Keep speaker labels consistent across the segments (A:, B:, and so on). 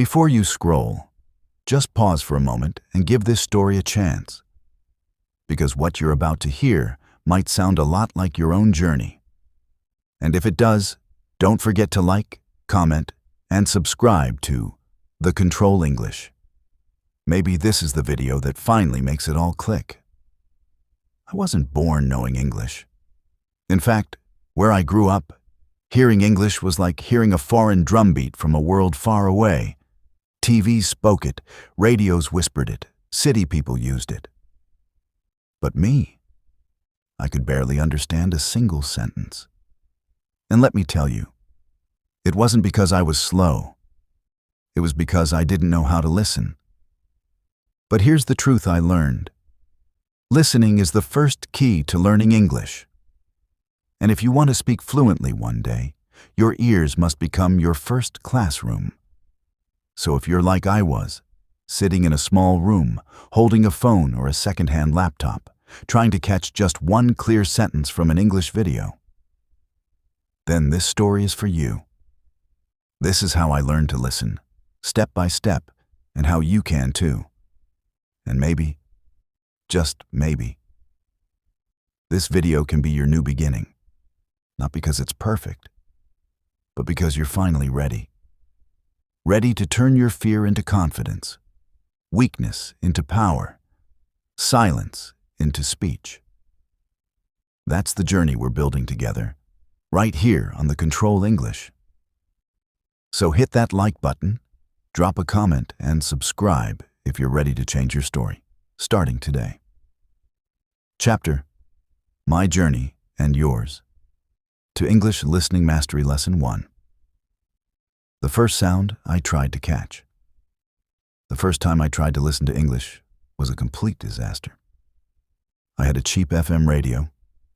A: Before you scroll, just pause for a moment and give this story a chance. Because what you're about to hear might sound a lot like your own journey. And if it does, don't forget to like, comment, and subscribe to The Control English. Maybe this is the video that finally makes it all click. I wasn't born knowing English. In fact, where I grew up, hearing English was like hearing a foreign drumbeat from a world far away. TVs spoke it, radios whispered it, city people used it. But me, I could barely understand a single sentence. And let me tell you, it wasn't because I was slow. It was because I didn't know how to listen. But here's the truth I learned. Listening is the first key to learning English. And if you want to speak fluently one day, your ears must become your first classroom. So if you're like I was, sitting in a small room, holding a phone or a second-hand laptop, trying to catch just one clear sentence from an English video, then this story is for you. This is how I learned to listen, step by step, and how you can too. And maybe, just maybe, this video can be your new beginning. Not because it's perfect, but because you're finally ready. Ready to turn your fear into confidence, weakness into power, silence into speech. That's the journey we're building together, right here on The Control English. So hit that like button, drop a comment, and subscribe if you're ready to change your story, starting today. Chapter: My Journey and Yours. To English Listening Mastery Lesson 1. The first sound I tried to catch. The first time I tried to listen to English was a complete disaster. I had a cheap FM radio,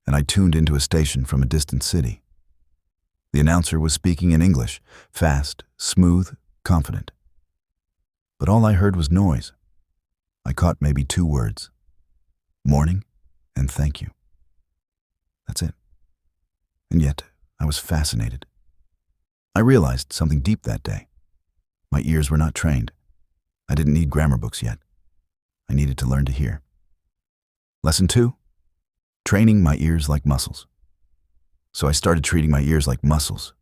A: and I tuned into a station from a distant city. The announcer was speaking in English, fast, smooth, confident. But all I heard was noise. I caught maybe 2 words: morning and thank you. That's it. And yet, I was fascinated. I realized something deep that day. My ears were not trained. I didn't need grammar books yet. I needed to learn to hear. Lesson 2: training my ears like muscles. So I started treating my ears like muscles.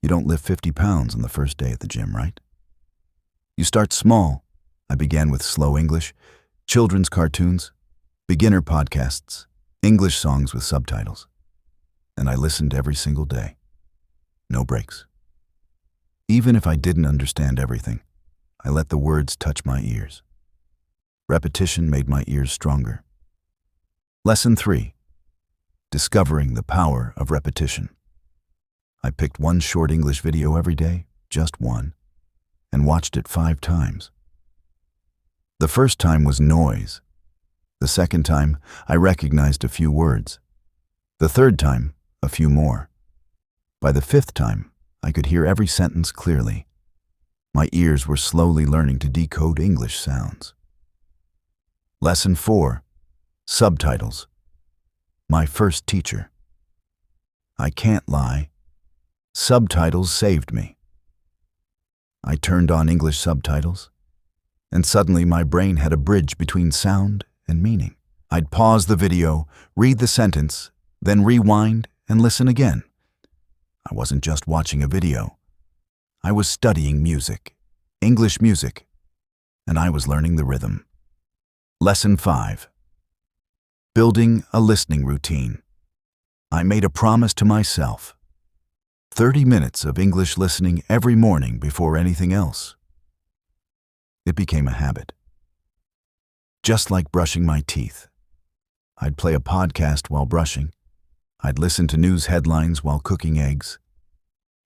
A: You don't lift 50 pounds on the first day at the gym, right? You start small. I began with slow English, children's cartoons, beginner podcasts, English songs with subtitles. And I listened every single day. No breaks. Even if I didn't understand everything, I let the words touch my ears. Repetition made my ears stronger. Lesson 3. Discovering the power of repetition. I picked one short English video every day, just one, and watched it 5 times. The first time was noise. The second time, I recognized a few words. The third time, a few more. By the 5th time, I could hear every sentence clearly. My ears were slowly learning to decode English sounds. Lesson 4. Subtitles. My first teacher. I can't lie. Subtitles saved me. I turned on English subtitles, and suddenly my brain had a bridge between sound and meaning. I'd pause the video, read the sentence, then rewind and listen again. I wasn't just watching a video. I was studying music, English music, and I was learning the rhythm. Lesson 5. Building a listening routine. I made a promise to myself. 30 minutes of English listening every morning before anything else. It became a habit. Just like brushing my teeth. I'd play a podcast while brushing. I'd listen to news headlines while cooking eggs.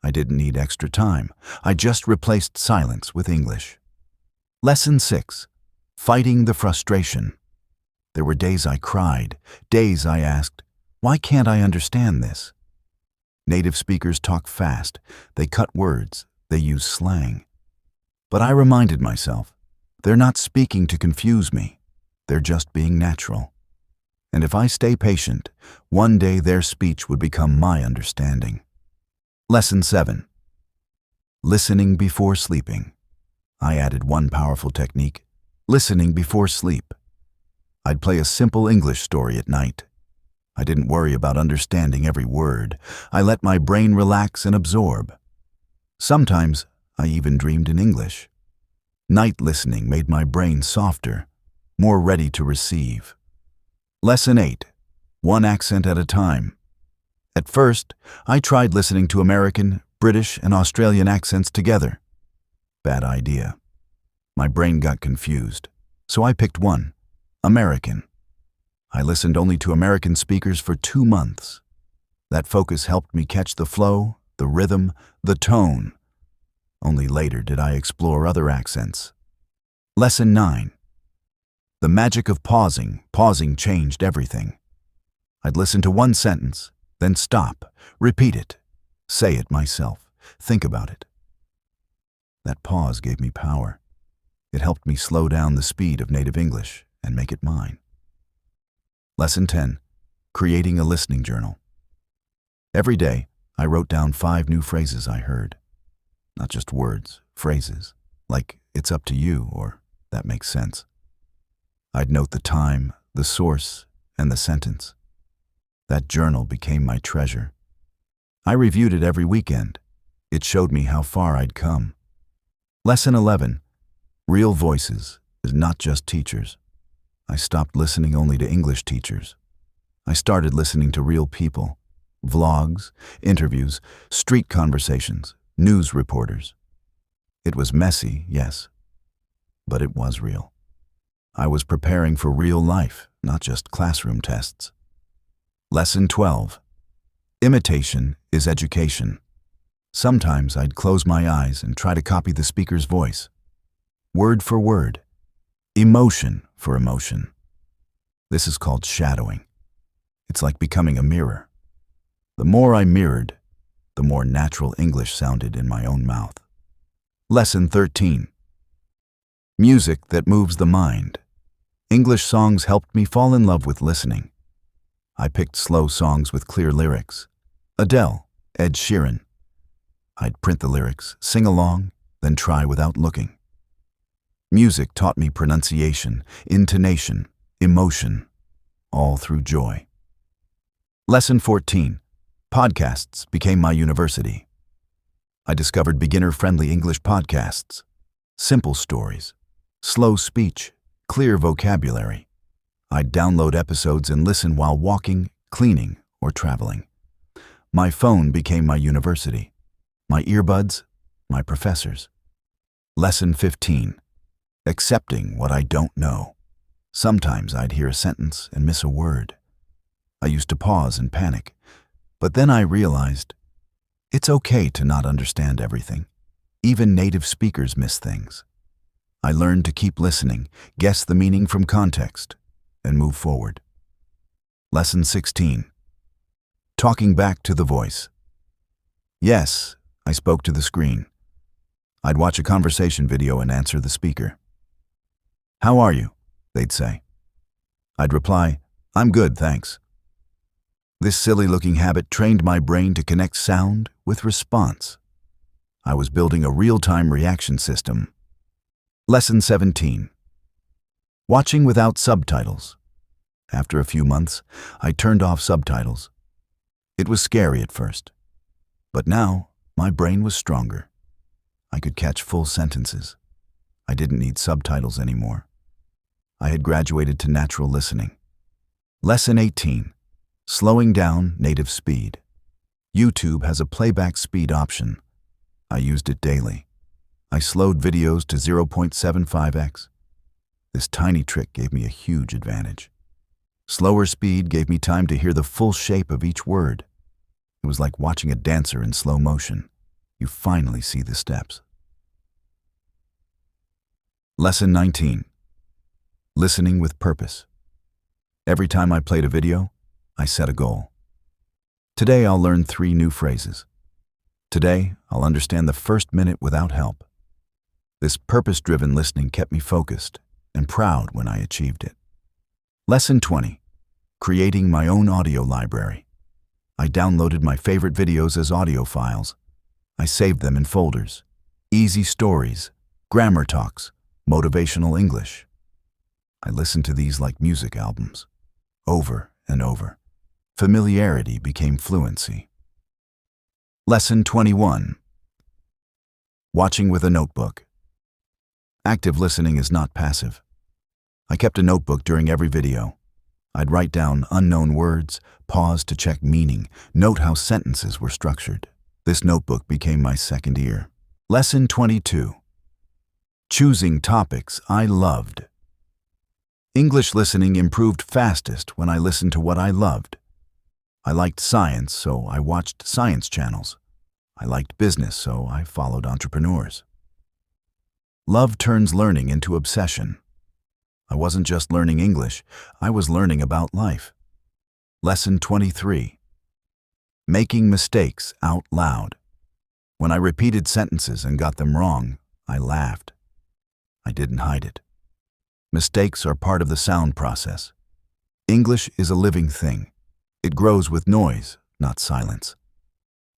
A: I didn't need extra time. I just replaced silence with English. Lesson 6. Fighting the frustration. There were days I cried, days I asked, why can't I understand this? Native speakers talk fast, they cut words, they use slang. But I reminded myself, they're not speaking to confuse me, they're just being natural. And if I stay patient, one day their speech would become my understanding. Lesson 7. Listening before sleeping. I added one powerful technique: listening before sleep. I'd play a simple English story at night. I didn't worry about understanding every word. I let my brain relax and absorb. Sometimes I even dreamed in English. Night listening made my brain softer, more ready to receive. Lesson 8. One accent at a time. At first, I tried listening to American, British, and Australian accents together. Bad idea. My brain got confused, so I picked one: American. I listened only to American speakers for 2 months. That focus helped me catch the flow, the rhythm, the tone. Only later did I explore other accents. Lesson 9. The magic of pausing. Pausing changed everything. I'd listen to one sentence, then stop, repeat it, say it myself, think about it. That pause gave me power. It helped me slow down the speed of native English and make it mine. Lesson 10. Creating a listening journal. Every day, I wrote down 5 new phrases I heard. Not just words, phrases, like "it's up to you" or "that makes sense." I'd note the time, the source, and the sentence. That journal became my treasure. I reviewed it every weekend. It showed me how far I'd come. Lesson 11. Real voices is not just teachers. I stopped listening only to English teachers. I started listening to real people. Vlogs, interviews, street conversations, news reporters. It was messy, yes, but it was real. I was preparing for real life, not just classroom tests. Lesson 12. Imitation is education. Sometimes I'd close my eyes and try to copy the speaker's voice. Word for word. Emotion for emotion. This is called shadowing. It's like becoming a mirror. The more I mirrored, the more natural English sounded in my own mouth. Lesson 13. Music that moves the mind. English songs helped me fall in love with listening. I picked slow songs with clear lyrics. Adele, Ed Sheeran. I'd print the lyrics, sing along, then try without looking. Music taught me pronunciation, intonation, emotion, all through joy. Lesson 14. Podcasts became my university. I discovered beginner-friendly English podcasts. Simple stories, slow speech, clear vocabulary. I'd download episodes and listen while walking, cleaning, or traveling. My phone became my university. My earbuds, my professors. Lesson 15. Accepting what I don't know. Sometimes I'd hear a sentence and miss a word. I used to pause and panic, but then I realized it's okay to not understand everything. Even native speakers miss things. I learned to keep listening, guess the meaning from context, and move forward. Lesson 16. Talking back to the voice. Yes, I spoke to the screen. I'd watch a conversation video and answer the speaker. "How are you?" they'd say. I'd reply, "I'm good, thanks." This silly-looking habit trained my brain to connect sound with response. I was building a real-time reaction system. Lesson 17. Watching without subtitles. After a few months, I turned off subtitles. It was scary at first, but now my brain was stronger. I could catch full sentences. I didn't need subtitles anymore. I had graduated to natural listening. Lesson 18. Slowing down native speed. YouTube has a playback speed option. I used it daily. I slowed videos to 0.75x. This tiny trick gave me a huge advantage. Slower speed gave me time to hear the full shape of each word. It was like watching a dancer in slow motion. You finally see the steps. Lesson 19. Listening with purpose. Every time I played a video, I set a goal. Today I'll learn 3 new phrases. Today I'll understand the first minute without help. This purpose-driven listening kept me focused and proud when I achieved it. Lesson 20. Creating my own audio library. I downloaded my favorite videos as audio files. I saved them in folders. Easy stories, grammar talks, motivational English. I listened to these like music albums, over and over. Familiarity became fluency. Lesson 21. Watching with a notebook. Active listening is not passive. I kept a notebook during every video. I'd write down unknown words, pause to check meaning, note how sentences were structured. This notebook became my second ear. Lesson 22. Choosing topics I loved. English listening improved fastest when I listened to what I loved. I liked science, so I watched science channels. I liked business, so I followed entrepreneurs. Love turns learning into obsession. I wasn't just learning English, I was learning about life. Lesson 23. Making mistakes out loud. When I repeated sentences and got them wrong, I laughed. I didn't hide it. Mistakes are part of the sound process. English is a living thing. It grows with noise, not silence.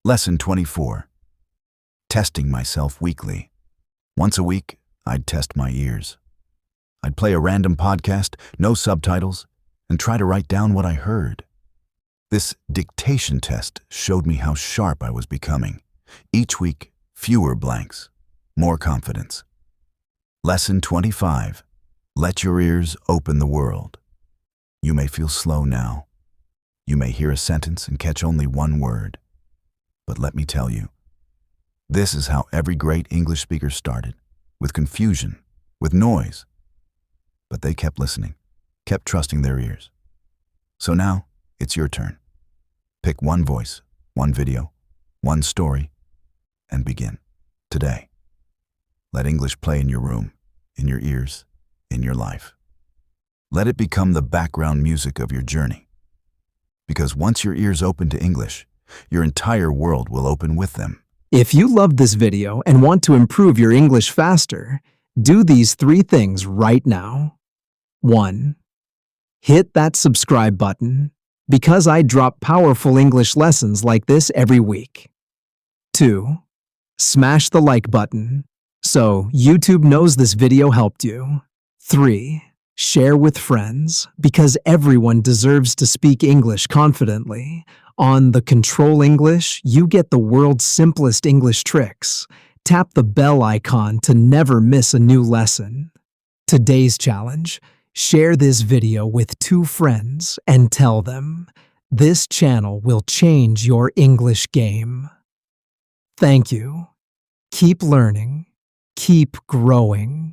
A: Lesson 24. Testing myself weekly. Once a week, I'd test my ears. I'd play a random podcast, no subtitles, and try to write down what I heard. This dictation test showed me how sharp I was becoming. Each week, fewer blanks, more confidence. Lesson 25. Let your ears open the world. You may feel slow now. You may hear a sentence and catch only one word. But let me tell you, this is how every great English speaker started, with confusion, with noise. But they kept listening, kept trusting their ears. So now, it's your turn. Pick one voice, one video, one story, and begin. Today. Let English play in your room, in your ears, in your life. Let it become the background music of your journey. Because once your ears open to English, your entire world will open with them.
B: If you loved this video and want to improve your English faster, do these 3 things right now. 1. Hit that subscribe button, because I drop powerful English lessons like this every week. 2. Smash the like button, so YouTube knows this video helped you. 3. Share with friends, because everyone deserves to speak English confidently. On the Control English, you get the world's simplest English tricks. Tap the bell icon to never miss a new lesson. Today's challenge: share this video with 2 friends and tell them, this channel will change your English game. Thank you. Keep learning. Keep growing.